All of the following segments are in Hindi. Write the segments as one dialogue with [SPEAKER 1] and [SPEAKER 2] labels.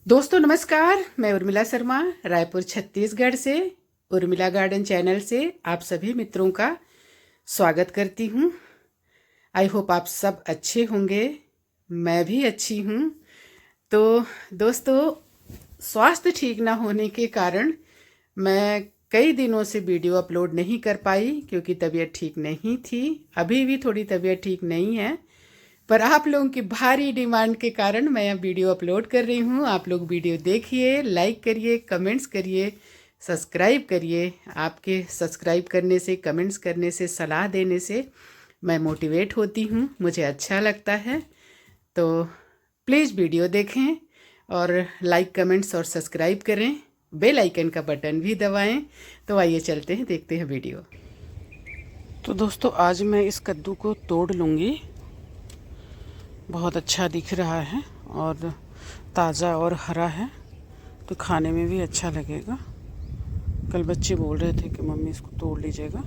[SPEAKER 1] दोस्तों नमस्कार, मैं उर्मिला शर्मा रायपुर छत्तीसगढ़ से उर्मिला गार्डन चैनल से आप सभी मित्रों का स्वागत करती हूँ। आई होप आप सब अच्छे होंगे। मैं भी अच्छी हूँ। तो दोस्तों, स्वास्थ्य ठीक ना होने के कारण मैं कई दिनों से वीडियो अपलोड नहीं कर पाई क्योंकि तबीयत ठीक नहीं थी। अभी भी थोड़ी तबीयत ठीक नहीं है, पर आप लोगों की भारी डिमांड के कारण मैं अब वीडियो अपलोड कर रही हूँ। आप लोग वीडियो देखिए, लाइक करिए, कमेंट्स करिए, सब्सक्राइब करिए। आपके सब्सक्राइब करने से, कमेंट्स करने से, सलाह देने से मैं मोटिवेट होती हूँ, मुझे अच्छा लगता है। तो प्लीज़ वीडियो देखें और लाइक, कमेंट्स और सब्सक्राइब करें। बेल आइकन का बटन भी दबाएं। तो आइए चलते हैं, देखते हैं वीडियो। तो दोस्तों, आज मैं इस कद्दू को तोड़ लूँगी। बहुत अच्छा दिख रहा है और ताज़ा और हरा है, तो खाने में भी अच्छा लगेगा। कल बच्चे बोल रहे थे कि मम्मी इसको तोड़ लीजिएगा,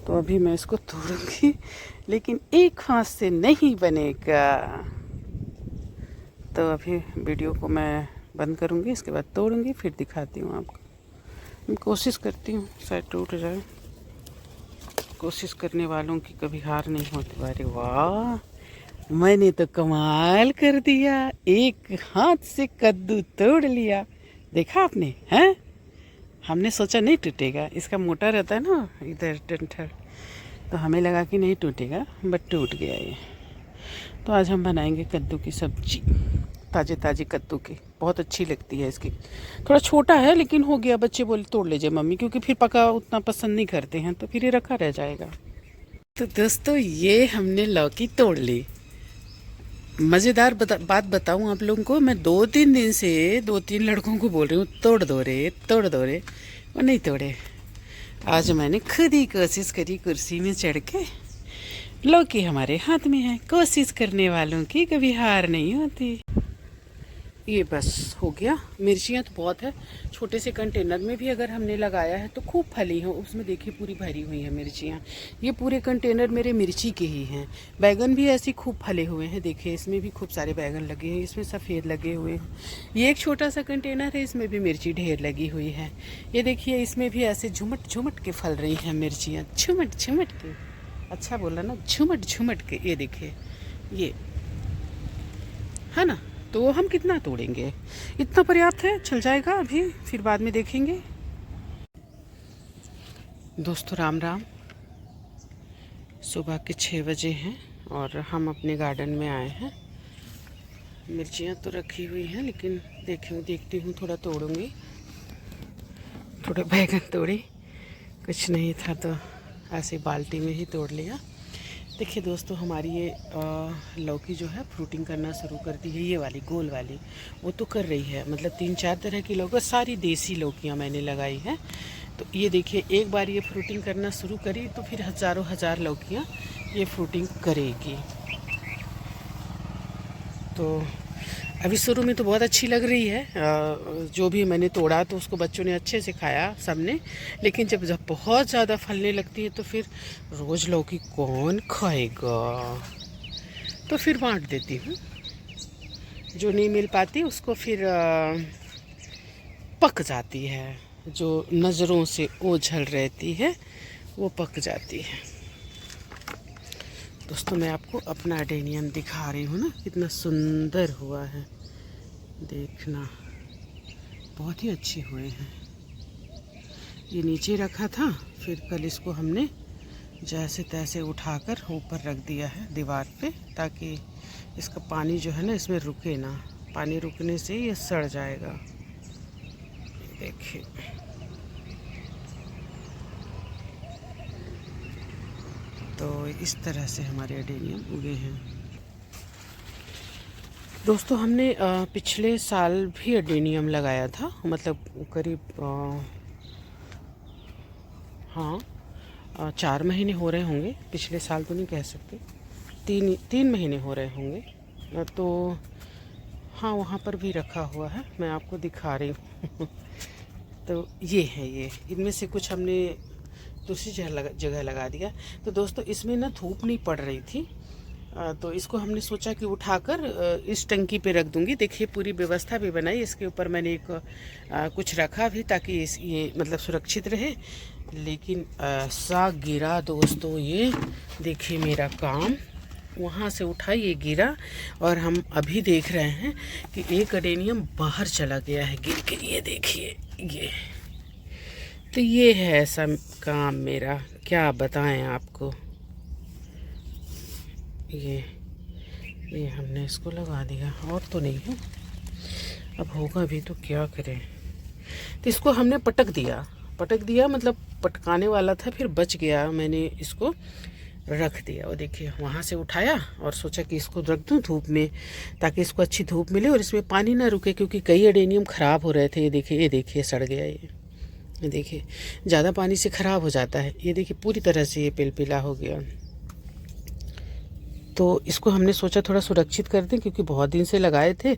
[SPEAKER 1] तो अभी मैं इसको तोड़ूंगी, लेकिन एक हाथ से नहीं बनेगा। तो अभी वीडियो को मैं बंद करूंगी, इसके बाद तोड़ूंगी, फिर दिखाती हूँ आपको। मैं कोशिश करती हूँ शायद टूट जाए। कोशिश करने वालों की कभी हार नहीं होती। अरे वाह, मैंने तो कमाल कर दिया, एक हाथ से कद्दू तोड़ लिया। देखा आपने? हैं, हमने सोचा नहीं टूटेगा, इसका मोटा रहता है ना इधर डंठल, तो हमें लगा कि नहीं टूटेगा, बट टूट गया ये। तो आज हम बनाएंगे कद्दू की सब्जी, ताज़े ताज़े कद्दू की। बहुत अच्छी लगती है इसकी। थोड़ा छोटा है लेकिन हो गया। बच्चे बोले तोड़ लीजिए मम्मी, क्योंकि फिर पका उतना पसंद नहीं करते हैं, तो फिर ये रखा रह जाएगा। तो दोस्तों, ये हमने लौकी तोड़ ली। मज़ेदार बात बताऊं आप लोगों को, मैं 2-3 दिन से 2-3 लड़कों को बोल रही हूँ तोड़ दो रे, तोड़ दो रे, वो नहीं तोड़े। आज मैंने खुद ही कोशिश करी, कुर्सी में चढ़ के। लौकी हमारे हाथ में है, कोशिश करने वालों की कभी हार नहीं होती। ये बस हो गया। मिर्चियाँ तो बहुत है। छोटे से कंटेनर में भी अगर हमने लगाया है तो खूब फली हो, उसमें देखिए पूरी भरी हुई है मिर्चियाँ। ये पूरे कंटेनर मेरे मिर्ची के ही हैं। बैगन भी ऐसे खूब फले हुए हैं, देखिए इसमें भी खूब सारे बैगन लगे हैं, इसमें सफ़ेद लगे हुए हैं। ये एक छोटा सा कंटेनर है, इसमें भी मिर्ची ढेर लगी हुई है। ये देखिए इसमें भी ऐसे झुमट झुमट के फल रही हैं मिर्चियाँ, झुमट झुमट के। अच्छा बोला ना, झुमट झुमट के। ये देखिए, ये है ना। तो हम कितना तोड़ेंगे, इतना पर्याप्त है, चल जाएगा। अभी फिर बाद में देखेंगे। दोस्तों राम राम। सुबह के 6 बजे हैं और हम अपने गार्डन में आए हैं। मिर्चियाँ तो रखी हुई हैं, लेकिन देखती हूँ, थोड़ा तोड़ूंगी। थोड़े बैगन तोड़ी, कुछ नहीं था तो ऐसे बाल्टी में ही तोड़ लिया। देखिए दोस्तों, हमारी ये लौकी जो है फ्रूटिंग करना शुरू करती है। ये वाली गोल वाली वो तो कर रही है, मतलब 3-4 तरह की लौकी, सारी देसी लौकियाँ मैंने लगाई हैं। तो ये देखिए, एक बार ये फ्रूटिंग करना शुरू करी तो फिर हज़ारों हज़ार लौकियाँ ये फ्रूटिंग करेगी। तो अभी शुरू में तो बहुत अच्छी लग रही है। जो भी मैंने तोड़ा तो उसको बच्चों ने अच्छे से खाया सबने, लेकिन जब जब बहुत ज़्यादा फलने लगती है तो फिर रोज़ लौकी कौन खाएगा, तो फिर बांट देती हूँ। जो नहीं मिल पाती उसको फिर पक जाती है, जो नज़रों से ओझल रहती है वो पक जाती है। दोस्तों, मैं आपको अपना अडेनियम दिखा रही हूँ ना, कितना सुंदर हुआ है, देखना। बहुत ही अच्छे हुए हैं। ये नीचे रखा था, फिर कल इसको हमने जैसे तैसे उठाकर ऊपर रख दिया है दीवार पे, ताकि इसका पानी जो है ना इसमें रुके ना। पानी रुकने से ये सड़ जाएगा। देखिए, तो इस तरह से हमारे अडेनियम उगे हैं। दोस्तों, हमने पिछले साल भी अडेनियम लगाया था, मतलब करीब हाँ 4 महीने हो रहे होंगे। पिछले साल तो नहीं कह सकते, 3 महीने हो रहे होंगे। तो हाँ, वहाँ पर भी रखा हुआ है, मैं आपको दिखा रही हूँ। तो ये है, ये इनमें से कुछ हमने दूसरी जगह लगा दिया। तो दोस्तों, इसमें ना धूप नहीं पड़ रही थी, तो इसको हमने सोचा कि उठाकर इस टंकी पे रख दूंगी। देखिए पूरी व्यवस्था भी बनाई, इसके ऊपर मैंने एक कुछ रखा भी ताकि ये मतलब सुरक्षित रहे। लेकिन ऐसा गिरा दोस्तों, ये देखिए मेरा काम वहाँ से उठा, ये गिरा और हम अभी देख रहे हैं कि एक अडेनियम बाहर चला गया है गिर के। ये देखिए ये, तो ये है ऐसा काम मेरा, क्या बताएं आपको। ये हमने इसको लगा दिया, और तो नहीं है, अब होगा भी तो क्या करें। तो इसको हमने पटक दिया मतलब पटकाने वाला था, फिर बच गया, मैंने इसको रख दिया। और देखिए वहाँ से उठाया और सोचा कि इसको रख दूँ धूप में ताकि इसको अच्छी धूप मिले और इसमें पानी ना रुके, क्योंकि कई अडेनियम ख़राब हो रहे थे। ये देखिए सड़ गया, ये देखिए ज़्यादा पानी से ख़राब हो जाता है। ये देखिए पूरी तरह से ये पिलपिला हो गया। तो इसको हमने सोचा थोड़ा सुरक्षित कर दें, क्योंकि बहुत दिन से लगाए थे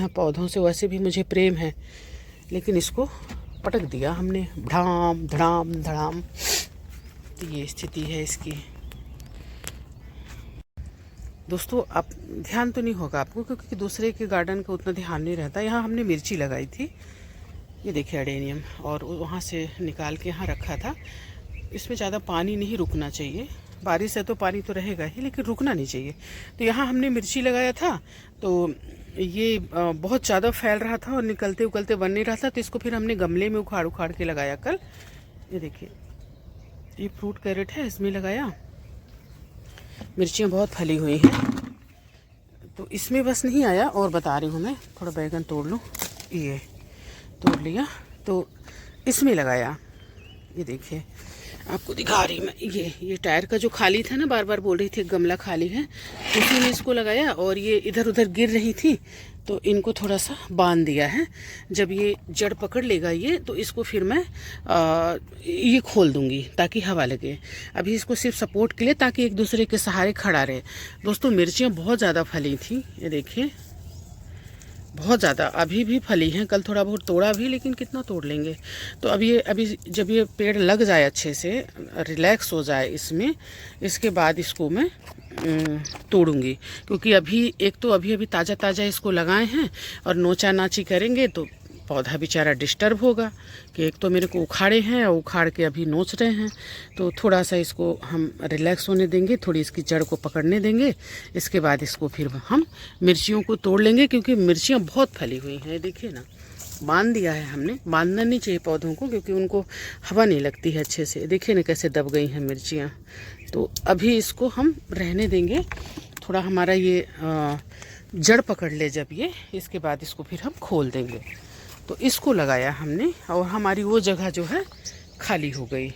[SPEAKER 1] पौधों से वैसे भी मुझे प्रेम है, लेकिन इसको पटक दिया हमने, धड़ाम धड़ाम धड़ाम। तो ये स्थिति है इसकी दोस्तों। आप ध्यान तो नहीं होगा आपको, क्योंकि दूसरे के गार्डन का उतना ध्यान नहीं रहता। यहाँ हमने मिर्ची लगाई थी, ये देखिए अडेनियम, और वहाँ से निकाल के यहाँ रखा था। इसमें ज़्यादा पानी नहीं रुकना चाहिए, बारिश है तो पानी तो रहेगा ही, लेकिन रुकना नहीं चाहिए। तो यहाँ हमने मिर्ची लगाया था, तो ये बहुत ज़्यादा फैल रहा था और निकलते उकलते बन नहीं रहा था। तो इसको फिर हमने गमले में उखाड़ के लगाया कल। ये देखिए ये फ्रूट कैरेट है, इसमें लगाया। मिर्चियाँ बहुत फली हुई हैं, तो इसमें बस नहीं आया। और बता रही हूँ मैं, थोड़ा बैगन तोड़ लूँ, ये तोड़ लिया तो इसमें लगाया। ये देखिए आपको दिखा रही मैं, ये टायर का जो खाली था ना, बार बार बोल रही थी गमला खाली है, उसी में इसको लगाया। और ये इधर उधर गिर रही थी तो इनको थोड़ा सा बांध दिया है। जब ये जड़ पकड़ लेगा ये, तो इसको फिर मैं ये खोल दूंगी ताकि हवा लगे। अभी इसको सिर्फ सपोर्ट के लिए, ताकि एक दूसरे के सहारे खड़ा रहे। दोस्तों मिर्चियाँ बहुत ज़्यादा फली थी, ये देखिए बहुत ज़्यादा अभी भी फली हैं। कल थोड़ा बहुत तोड़ा भी, लेकिन कितना तोड़ लेंगे। तो अभी जब ये पेड़ लग जाए अच्छे से, रिलैक्स हो जाए इसमें, इसके बाद इसको मैं तोड़ूंगी। क्योंकि अभी ताज़ा ताज़ा इसको लगाए हैं, और नोचा नाची करेंगे तो पौधा बेचारा डिस्टर्ब होगा। कि एक तो मेरे को उखाड़े हैं और उखाड़ के अभी नोच रहे हैं, तो थोड़ा सा इसको हम रिलैक्स होने देंगे, थोड़ी इसकी जड़ को पकड़ने देंगे। इसके बाद इसको फिर हम मिर्चियों को तोड़ लेंगे, क्योंकि मिर्चियाँ बहुत फली हुई हैं। देखिए ना, बांध दिया है हमने। बांधना नहीं चाहिए पौधों को, क्योंकि उनको हवा नहीं लगती है अच्छे से। देखिए ना कैसे दब गई हैं मिर्चियाँ। तो अभी इसको हम रहने देंगे, थोड़ा हमारा ये जड़ पकड़ ले जब ये, इसके बाद इसको फिर हम खोल देंगे। तो इसको लगाया हमने, और हमारी वो जगह जो है खाली हो गई।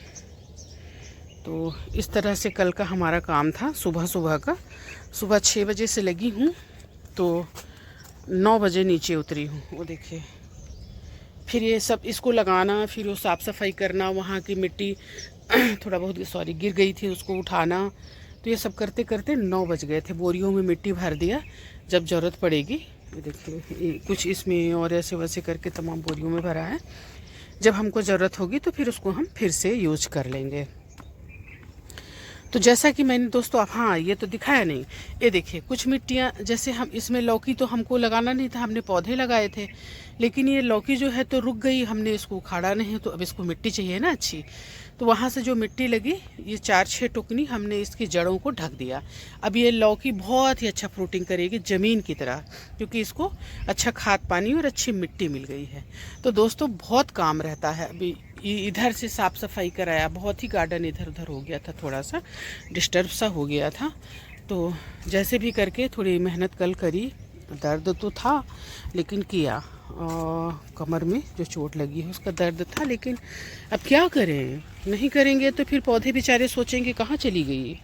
[SPEAKER 1] तो इस तरह से कल का हमारा काम था सुबह का। सुबह 6 बजे से लगी हूँ, तो 9 बजे नीचे उतरी हूँ। वो देखिए फिर ये सब इसको लगाना, फिर वो साफ़ सफाई करना, वहाँ की मिट्टी थोड़ा बहुत गिर गई थी, उसको उठाना। तो ये सब करते करते 9 बज गए थे। बोरियों में मिट्टी भर दिया, जब ज़रूरत पड़ेगी। ये देखिए कुछ इसमें और ऐसे वैसे करके तमाम बोरियों में भरा है। जब हमको ज़रूरत होगी तो फिर उसको हम फिर से यूज कर लेंगे। तो जैसा कि मैंने दोस्तों, अब हाँ ये तो दिखाया नहीं, ये देखिए कुछ मिट्टियाँ, जैसे हम इसमें लौकी तो हमको लगाना नहीं था, हमने पौधे लगाए थे, लेकिन ये लौकी जो है तो रुक गई, हमने इसको उखाड़ा नहीं। तो अब इसको मिट्टी चाहिए ना अच्छी, तो वहाँ से जो मिट्टी लगी, ये 4-6 टुकनी हमने इसकी जड़ों को ढक दिया। अब ये लौकी बहुत ही अच्छा फ्रूटिंग करेगी ज़मीन की तरह, क्योंकि इसको अच्छा खाद पानी और अच्छी मिट्टी मिल गई है। तो दोस्तों बहुत काम रहता है। अभी इधर से साफ़ सफाई कराया, बहुत ही गार्डन इधर उधर हो गया था, थोड़ा सा डिस्टर्ब सा हो गया था। तो जैसे भी करके थोड़ी मेहनत कल करी। दर्द तो था लेकिन किया, कमर में जो चोट लगी है उसका दर्द था, लेकिन अब क्या करें, नहीं करेंगे तो फिर पौधे बेचारे सोचेंगे कहाँ चली गई।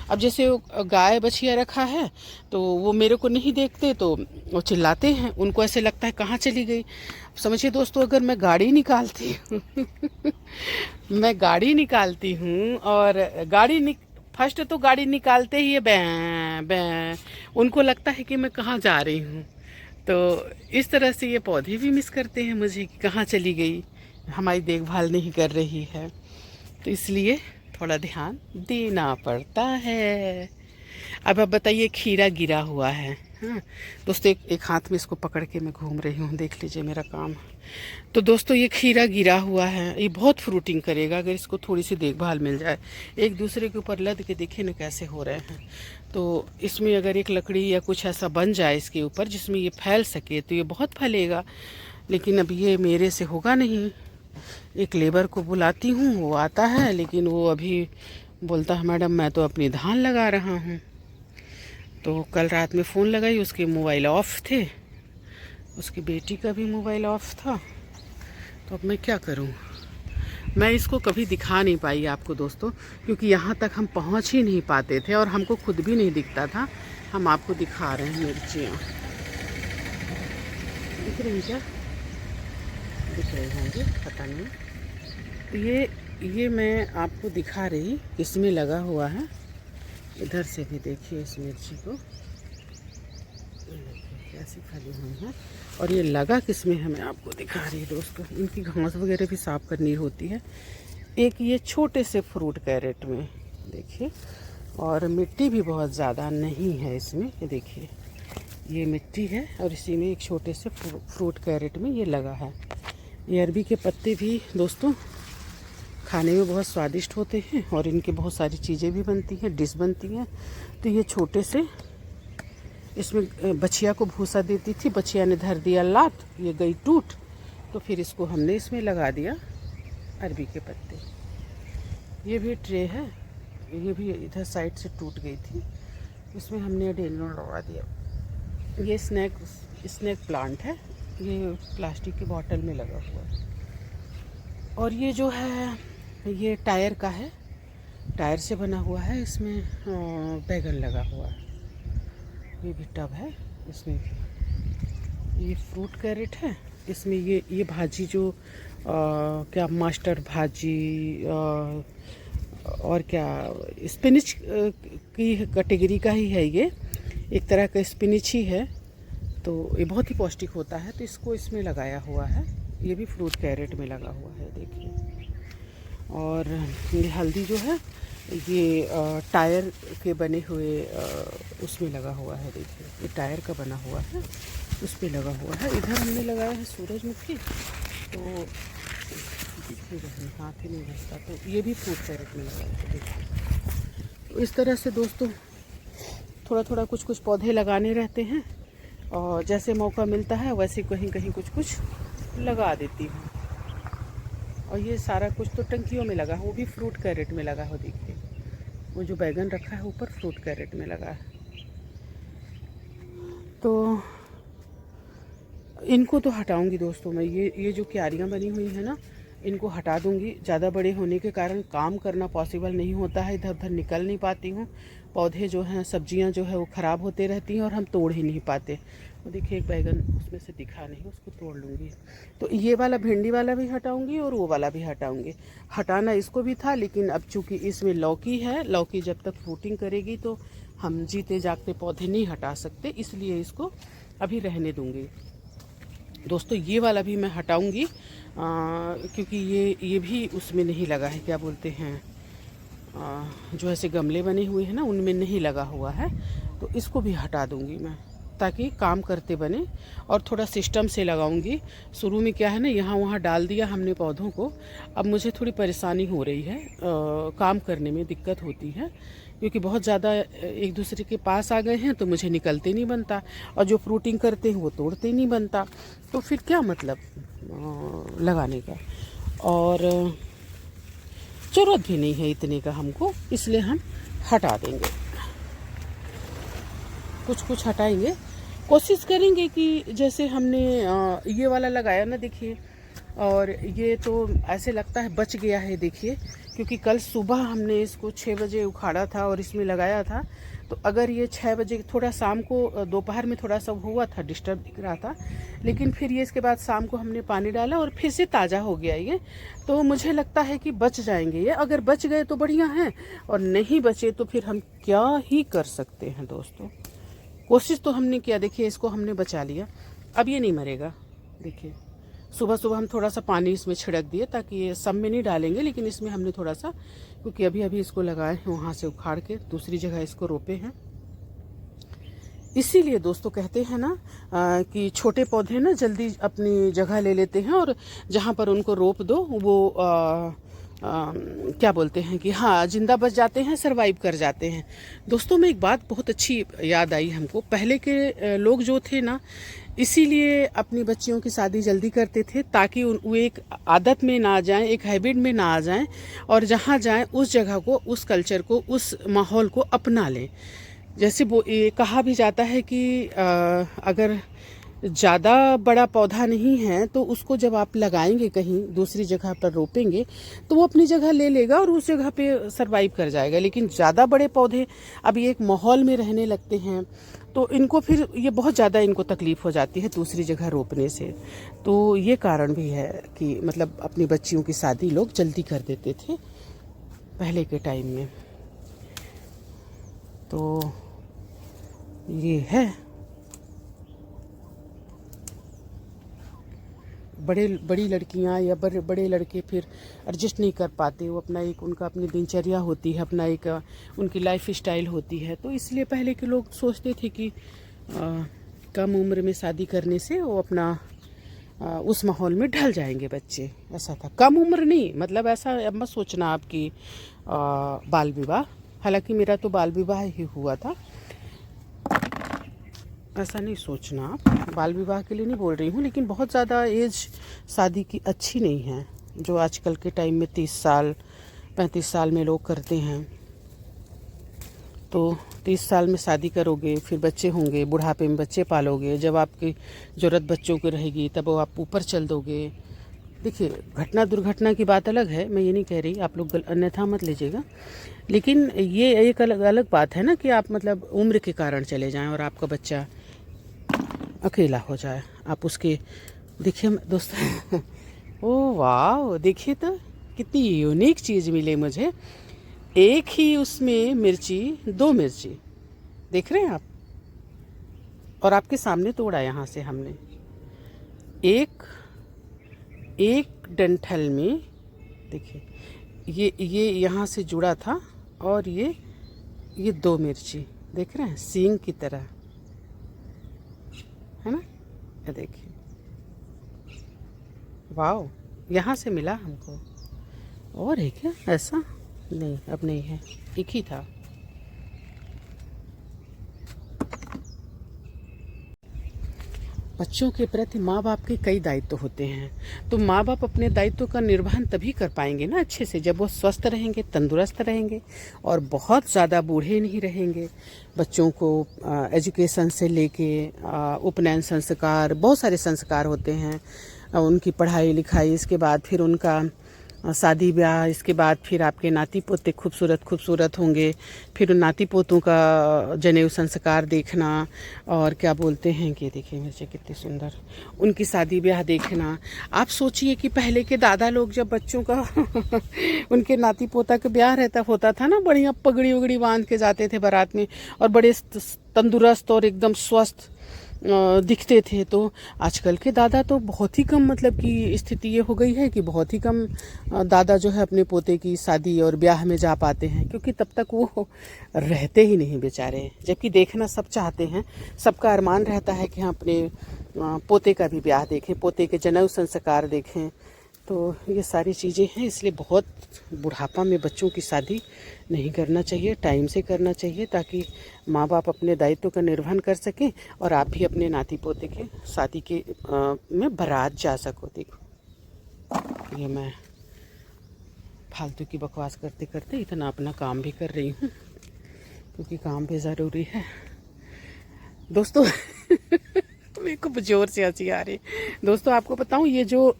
[SPEAKER 1] अब जैसे गाय बछिया रखा है, तो वो मेरे को नहीं देखते, तो वो चिल्लाते हैं, उनको ऐसे लगता है कहाँ चली गई। समझिए दोस्तों, अगर मैं गाड़ी निकालती हूँ मैं गाड़ी निकालती हूँ, और फर्स्ट तो गाड़ी निकालते ही बैं बैं, उनको लगता है कि मैं कहाँ जा रही हूँ। तो इस तरह से ये पौधे भी मिस करते हैं मुझे कि कहाँ चली गई, हमारी देखभाल नहीं कर रही है। तो इसलिए थोड़ा ध्यान देना पड़ता है। अब आप बताइए, खीरा गिरा हुआ है। हाँ दोस्तों, एक हाथ में इसको पकड़ के मैं घूम रही हूँ, देख लीजिए मेरा काम। तो दोस्तों ये खीरा गिरा हुआ है, ये बहुत फ्रूटिंग करेगा अगर इसको थोड़ी सी देखभाल मिल जाए। एक दूसरे के ऊपर लद के देखिए ना कैसे हो रहे हैं। तो इसमें अगर एक लकड़ी या कुछ ऐसा बन जाए इसके ऊपर जिसमें ये फैल सके तो ये बहुत फैलेगा, लेकिन अब ये मेरे से होगा नहीं। एक लेबर को बुलाती हूँ, वो आता है, लेकिन वो अभी बोलता है मैडम मैं तो अपनी धान लगा रहा हूँ। तो कल रात में फ़ोन लगाई, उसके मोबाइल ऑफ थे, उसकी बेटी का भी मोबाइल ऑफ था। तो अब मैं क्या करूँ? मैं इसको कभी दिखा नहीं पाई आपको दोस्तों, क्योंकि यहाँ तक हम पहुँच ही नहीं पाते थे और हमको खुद भी नहीं दिखता था। हम आपको दिखा रहे हैं मिर्चियाँ, दिख रही क्या? दिख रही होंगी, पता नहीं। तो ये मैं आपको दिखा रही इसमें लगा हुआ है। इधर से भी देखिए इस मिर्ची को, कैसी फैली हुई है। और ये लगा किसमें है मैं आपको दिखा रही दोस्तों। इनकी घास वगैरह भी साफ करनी होती है। एक ये छोटे से फ्रूट कैरेट में देखिए, और मिट्टी भी बहुत ज़्यादा नहीं है इसमें। ये देखिए ये मिट्टी है और इसी में एक छोटे से फ्रूट कैरेट में ये लगा है। ये अरबी के पत्ते भी दोस्तों खाने में बहुत स्वादिष्ट होते हैं और इनके बहुत सारी चीज़ें भी बनती हैं, डिश बनती हैं। तो ये छोटे से इसमें बछिया को भूसा देती थी, बछिया ने धर दिया लात, ये गई टूट, तो फिर इसको हमने इसमें लगा दिया अरबी के पत्ते। ये भी ट्रे है, ये भी इधर साइड से टूट गई थी, इसमें हमने अडेनियम लगा दिया। ये स्नैक प्लांट है, ये प्लास्टिक की बॉटल में लगा हुआ है। और ये जो है ये टायर का है, टायर से बना हुआ है, इसमें बैगन लगा हुआ है। ये भी टब है, इसमें भी ये फ्रूट कैरेट है। इसमें ये भाजी जो क्या मास्टर भाजी और क्या स्पिनिच की कैटेगरी का ही है। ये एक तरह का स्पिनिच ही है, तो ये बहुत ही पौष्टिक होता है। तो इसको इसमें लगाया हुआ है, ये भी फ्रूट कैरेट में लगा हुआ है देखिए। और ये हल्दी जो है ये टायर के बने हुए उसमें लगा हुआ है, देखिए ये टायर का बना हुआ है, उस पर लगा हुआ है। इधर हमने लगाया है सूरजमुखी, तो हाथ ही नहीं घसता, तो ये भी फ्रूट कैरेट में लगा है देखिए। तो इस तरह से दोस्तों थोड़ा थोड़ा कुछ पौधे लगाने रहते हैं, और जैसे मौका मिलता है वैसे कहीं कहीं कुछ लगा देती हूँ। और ये सारा कुछ तो टंकियों में लगा है, वो भी फ्रूट कैरेट में लगा हो, देखिए वो जो बैगन रखा है ऊपर फ्रूट कैरेट में लगा है। तो इनको तो हटाऊंगी दोस्तों मैं, ये जो क्यारियाँ बनी हुई है ना, इनको हटा दूंगी। ज़्यादा बड़े होने के कारण काम करना पॉसिबल नहीं होता है, इधर उधर निकल नहीं पाती हूँ। पौधे जो हैं, सब्जियाँ जो है वो ख़राब होते रहती हैं और हम तोड़ ही नहीं पाते। वो देखिए एक बैगन उसमें से दिखा नहीं, उसको तोड़ लूँगी। तो ये वाला भिंडी वाला भी हटाऊँगी और वो वाला भी हटाऊँगी। हटाना इसको भी था, लेकिन अब चूँकि इसमें लौकी है, लौकी जब तक फ्रूटिंग करेगी तो हम जीते जागते पौधे नहीं हटा सकते, इसलिए इसको अभी रहने दूँगी दोस्तों। ये वाला भी मैं हटाऊँगी क्योंकि ये भी उसमें नहीं लगा है, क्या बोलते हैं जो ऐसे गमले बने हुए हैं ना, उनमें नहीं लगा हुआ है। तो इसको भी हटा दूँगी मैं, ताकि काम करते बने। और थोड़ा सिस्टम से लगाऊंगी। शुरू में क्या है ना, यहाँ वहाँ डाल दिया हमने पौधों को, अब मुझे थोड़ी परेशानी हो रही है, काम करने में दिक्कत होती है, क्योंकि बहुत ज़्यादा एक दूसरे के पास आ गए हैं तो मुझे निकलते नहीं बनता, और जो फ्रूटिंग करते हैं वो तोड़ते नहीं बनता, तो फिर क्या मतलब लगाने का। और ज़रूरत भी नहीं है इतने का हमको, इसलिए हम हटा देंगे, कुछ हटाएंगे। कोशिश करेंगे कि जैसे हमने ये वाला लगाया ना, देखिए, और ये तो ऐसे लगता है बच गया है, देखिए, क्योंकि कल सुबह हमने इसको 6 बजे उखाड़ा था और इसमें लगाया था। तो अगर ये 6 बजे, थोड़ा शाम को दोपहर में थोड़ा सा हुआ था, डिस्टर्ब दिख रहा था, लेकिन फिर ये इसके बाद शाम को हमने पानी डाला और फिर से ताज़ा हो गया ये। तो मुझे लगता है कि बच जाएंगे ये, अगर बच गए तो बढ़िया है, और नहीं बचे तो फिर हम क्या ही कर सकते हैं दोस्तों। कोशिश तो हमने किया, देखिए इसको हमने बचा लिया, अब ये नहीं मरेगा। देखिए सुबह सुबह हम थोड़ा सा पानी इसमें छिड़क दिए, ताकि ये सब में नहीं डालेंगे, लेकिन इसमें हमने थोड़ा सा क्योंकि अभी अभी इसको लगाए हैं, वहाँ से उखाड़ के दूसरी जगह इसको रोपे हैं। इसीलिए दोस्तों कहते हैं ना कि छोटे पौधे ना जल्दी अपनी जगह ले लेते हैं, और जहाँ पर उनको रोप दो वो क्या बोलते हैं कि हाँ जिंदा बच जाते हैं, सरवाइव कर जाते हैं। दोस्तों में एक बात बहुत अच्छी याद आई हमको, पहले के लोग जो थे ना, इसीलिए अपनी बच्चियों की शादी जल्दी करते थे ताकि वो एक आदत में ना आ जाएं, एक हैबिट में ना आ जाएं, और जहाँ जाएं उस जगह को, उस कल्चर को, उस माहौल को अपना लें। जैसे वो ये कहा भी जाता है कि अगर ज़्यादा बड़ा पौधा नहीं है तो उसको जब आप लगाएंगे कहीं दूसरी जगह पर रोपेंगे तो वो अपनी जगह ले लेगा और उस जगह पे सरवाइव कर जाएगा। लेकिन ज़्यादा बड़े पौधे अभी एक माहौल में रहने लगते हैं तो इनको फिर ये बहुत ज़्यादा इनको तकलीफ़ हो जाती है दूसरी जगह रोपने से। तो ये कारण भी है कि मतलब अपनी बच्चियों की शादी लोग जल्दी कर देते थे पहले के टाइम में। तो ये है, बड़ी लड़कियां या बड़े लड़के फिर एडजस्ट नहीं कर पाते, वो अपना एक उनका अपनी दिनचर्या होती है, अपना एक उनकी लाइफ स्टाइल होती है। तो इसलिए पहले के लोग सोचते थे कि कम उम्र में शादी करने से वो अपना उस माहौल में ढल जाएंगे बच्चे। ऐसा था, कम उम्र नहीं, मतलब ऐसा अब मत सोचना आपकी बाल विवाह, हालांकि मेरा तो बाल विवाह ही हुआ था, ऐसा नहीं सोचना आप, बाल विवाह के लिए नहीं बोल रही हूँ। लेकिन बहुत ज़्यादा एज शादी की अच्छी नहीं है, जो आजकल के टाइम में 30 साल 35 साल में लोग करते हैं। तो 30 साल में शादी करोगे, फिर बच्चे होंगे, बुढ़ापे में बच्चे पालोगे, जब आपकी ज़रूरत बच्चों की रहेगी तब वो आप ऊपर चल दोगे। देखिए घटना दुर्घटना की बात अलग है, मैं ये नहीं कह रही, आप लोग अन्यथा मत लीजिएगा। लेकिन ये एक अलग बात है ना कि आप मतलब उम्र के कारण चले जाएं और आपका बच्चा अकेला हो जाए, आप उसके देखिए दोस्तों ओ वाह, देखिए तो कितनी यूनिक चीज़ मिली मुझे। एक ही उसमें मिर्ची, 2 मिर्ची देख रहे हैं आप, और आपके सामने तोड़ा यहाँ से हमने, एक डंठल में देखिए ये यहाँ से जुड़ा था, और ये 2 मिर्ची देख रहे हैं सींग की तरह, है ना, ये देखिए वाह, यहाँ से मिला हमको। और है क्या ऐसा? नहीं, अब नहीं है, एक ही था। बच्चों के प्रति माँ बाप के कई दायित्व होते हैं, तो माँ बाप अपने दायित्व का निर्वहन तभी कर पाएंगे ना अच्छे से, जब वो स्वस्थ रहेंगे, तंदुरुस्त रहेंगे और बहुत ज़्यादा बूढ़े नहीं रहेंगे। बच्चों को एजुकेशन से लेके उपनयन संस्कार, बहुत सारे संस्कार होते हैं, उनकी पढ़ाई लिखाई, इसके बाद फिर उनका शादी ब्याह, इसके बाद फिर आपके नाती पोते खूबसूरत होंगे, फिर उन नाती पोतों का जनेऊ संस्कार देखना, और क्या बोलते हैं कि देखिए मिर्ची कितनी सुंदर, उनकी शादी ब्याह देखना। आप सोचिए कि पहले के दादा लोग जब बच्चों का उनके नाती पोता का ब्याह होता था ना, बढ़िया पगड़ी उगड़ी बांध के जाते थे बारात में, और बड़े तंदुरुस्त और एकदम स्वस्थ दिखते थे। तो आजकल के दादा तो बहुत ही कम, मतलब कि स्थिति ये हो गई है कि बहुत ही कम दादा जो है अपने पोते की शादी और ब्याह में जा पाते हैं, क्योंकि तब तक वो रहते ही नहीं बेचारे। जबकि देखना सब चाहते हैं, सबका अरमान रहता है कि हम अपने पोते का भी ब्याह देखें, पोते के जनेऊ संस्कार देखें। तो ये सारी चीज़ें हैं, इसलिए बहुत बुढ़ापा में बच्चों की शादी नहीं करना चाहिए, टाइम से करना चाहिए, ताकि माँ बाप अपने दायित्व का निर्वहन कर सकें और आप भी अपने नाती पोते के शादी के में बारात जा सको। देखो ये मैं फालतू की बकवास करते करते इतना अपना काम भी कर रही हूँ, क्योंकि काम भी ज़रूरी है दोस्तों। मेरे को जोर से हंसी आ रही दोस्तों। आपको बताऊं, ये जो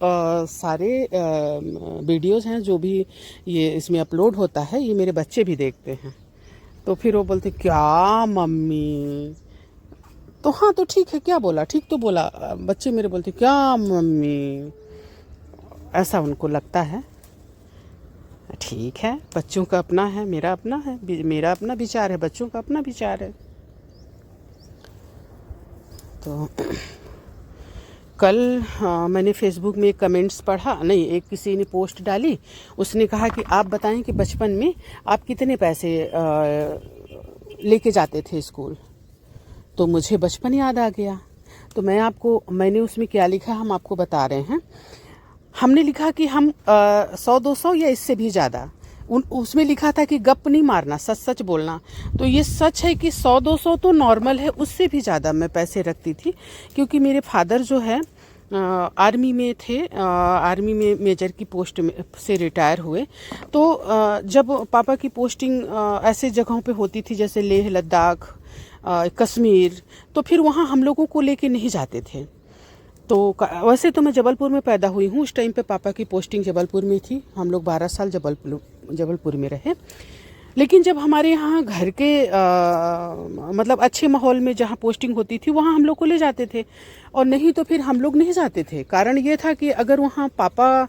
[SPEAKER 1] सारे वीडियोस हैं जो भी ये इसमें अपलोड होता है, ये मेरे बच्चे भी देखते हैं। तो फिर वो बोलते क्या मम्मी, तो हाँ तो ठीक है, क्या बोला, ठीक तो बोला। बच्चे मेरे बोलते क्या मम्मी, ऐसा उनको लगता है। ठीक है, बच्चों का अपना है, मेरा अपना है, मेरा अपना विचार है, बच्चों का अपना विचार है। तो कल मैंने फेसबुक में कमेंट्स पढ़ा, नहीं एक किसी ने पोस्ट डाली, उसने कहा कि आप बताएं कि बचपन में आप कितने पैसे लेके जाते थे स्कूल। तो मुझे बचपन याद आ गया। तो मैंने उसमें क्या लिखा हम आपको बता रहे हैं। हमने लिखा कि हम 100-200 या इससे भी ज़्यादा, उसमें लिखा था कि गप नहीं मारना, सच सच बोलना। तो ये सच है कि 100-200 तो नॉर्मल है, उससे भी ज़्यादा मैं पैसे रखती थी। क्योंकि मेरे फादर जो है आर्मी में थे, आर्मी में मेजर की पोस्ट में से रिटायर हुए। तो जब पापा की पोस्टिंग ऐसे जगहों पे होती थी जैसे लेह लद्दाख, कश्मीर, तो फिर वहाँ हम लोगों को लेके नहीं जाते थे। तो वैसे तो मैं जबलपुर में पैदा हुई हूँ, उस टाइम पे पापा की पोस्टिंग जबलपुर में थी, हम लोग 12 साल जबलपुर में रहे। लेकिन जब हमारे यहाँ घर के मतलब अच्छे माहौल में जहाँ पोस्टिंग होती थी वहाँ हम लोग को ले जाते थे, और नहीं तो फिर हम लोग नहीं जाते थे। कारण ये था कि अगर वहाँ पापा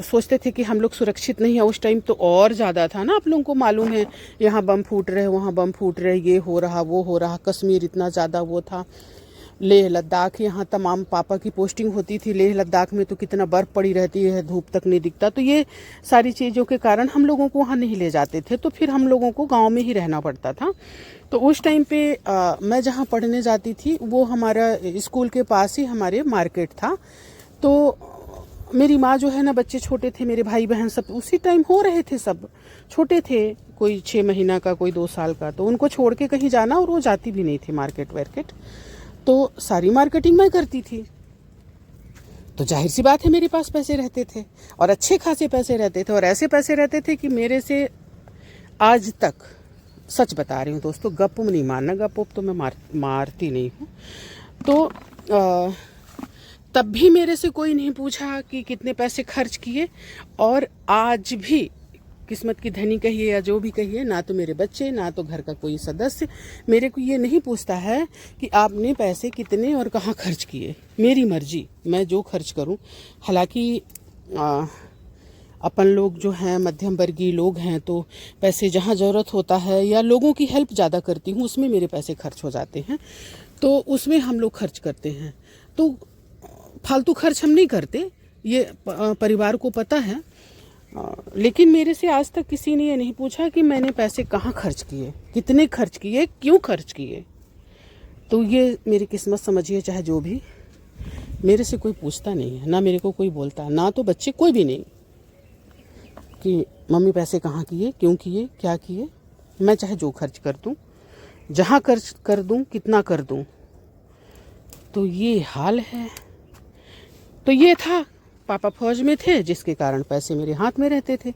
[SPEAKER 1] सोचते थे कि हम लोग सुरक्षित नहीं है, उस टाइम तो और ज़्यादा था ना, आप लोगों को मालूम है, यहाँ बम फूट रहे, वहाँ बम फूट रहे, ये हो रहा वो हो रहा, कश्मीर इतना ज़्यादा वो था, लेह लद्दाख, यहाँ तमाम पापा की पोस्टिंग होती थी। लेह लद्दाख में तो कितना बर्फ़ पड़ी रहती है, धूप तक नहीं दिखता। तो ये सारी चीज़ों के कारण हम लोगों को वहाँ नहीं ले जाते थे, तो फिर हम लोगों को गांव में ही रहना पड़ता था। तो उस टाइम पे मैं जहाँ पढ़ने जाती थी वो हमारा स्कूल के पास ही हमारे मार्केट था। तो मेरी माँ जो है ना, बच्चे छोटे थे, मेरे भाई बहन सब उसी टाइम हो रहे थे, सब छोटे थे, कोई 6 महीना का, कोई 2 साल का। तो उनको छोड़ के कहीं जाना, और वो जाती भी नहीं थी मार्केट वार्केट, तो सारी मार्केटिंग मैं करती थी। तो जाहिर सी बात है मेरे पास पैसे रहते थे, और अच्छे खासे पैसे रहते थे, और ऐसे पैसे रहते थे कि मेरे से आज तक, सच बता रही हूँ दोस्तों, गप नहीं मारना, गप तो मैं मारती नहीं हूँ। तो तब भी मेरे से कोई नहीं पूछा कि कितने पैसे खर्च किए, और आज भी किस्मत की धनी कहिए या जो भी कहिए, ना तो मेरे बच्चे, ना तो घर का कोई सदस्य मेरे को ये नहीं पूछता है कि आपने पैसे कितने और कहाँ खर्च किए। मेरी मर्जी, मैं जो खर्च करूं। हालांकि अपन लोग जो हैं मध्यम वर्गीय लोग हैं, तो पैसे जहाँ ज़रूरत होता है या लोगों की हेल्प ज़्यादा करती हूँ, उसमें मेरे पैसे खर्च हो जाते हैं, तो उसमें हम लोग खर्च करते हैं। तो फालतू खर्च हम नहीं करते, ये परिवार को पता है। लेकिन मेरे से आज तक किसी ने ये नहीं पूछा कि मैंने पैसे कहाँ खर्च किए, कितने खर्च किए, क्यों खर्च किए। तो ये मेरी किस्मत समझिए, चाहे जो भी, मेरे से कोई पूछता नहीं है, ना मेरे को कोई बोलता, ना तो बच्चे, कोई भी नहीं कि मम्मी पैसे कहाँ किए, क्यों किए, क्या किए। मैं चाहे जो खर्च कर दूँ, जहाँ खर्च कर दूँ, कितना कर दूँ। तो ये हाल है। तो ये था, पापा फौज में थे, जिसके कारण पैसे मेरे हाथ में रहते थे,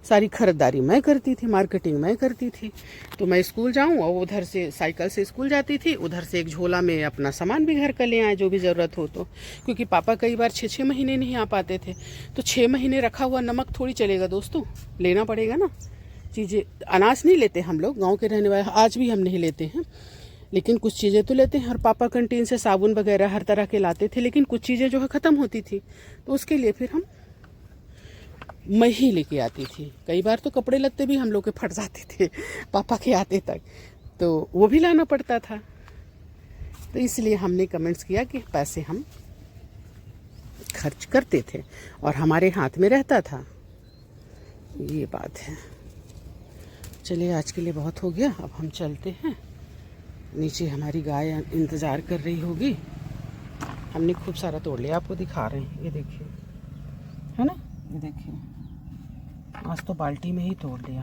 [SPEAKER 1] सारी खरीदारी मैं करती थी, मार्केटिंग मैं करती थी। तो मैं स्कूल जाऊं, और उधर से साइकिल से स्कूल जाती थी, उधर से एक झोला में अपना सामान भी घर का ले आए, जो भी ज़रूरत हो। तो क्योंकि पापा कई बार 6-6 महीने नहीं आ पाते थे, तो 6 महीने रखा हुआ नमक थोड़ी चलेगा दोस्तों, लेना पड़ेगा ना चीज़ें। अनाज नहीं लेते हम लोग, गाँव के रहने वाले, आज भी हम नहीं लेते हैं, लेकिन कुछ चीज़ें तो लेते हैं। और पापा कैंटीन से साबुन वगैरह हर तरह के लाते थे, लेकिन कुछ चीज़ें जो है ख़त्म होती थी, तो उसके लिए फिर मैं ही लेके आती थी। कई बार तो कपड़े लत्ते भी हम लोग के फट जाते थे पापा के आते तक, तो वो भी लाना पड़ता था। तो इसलिए हमने कमेंट्स किया कि पैसे हम खर्च करते थे और हमारे हाथ में रहता था, ये बात है। चलिए, आज के लिए बहुत हो गया, अब हम चलते हैं। नीचे हमारी गाय इंतज़ार कर रही होगी। हमने खूब सारा तोड़ लिया, आपको दिखा रहे हैं, ये देखिए, है ना, ये देखिए, आज तो बाल्टी में ही तोड़ लिया।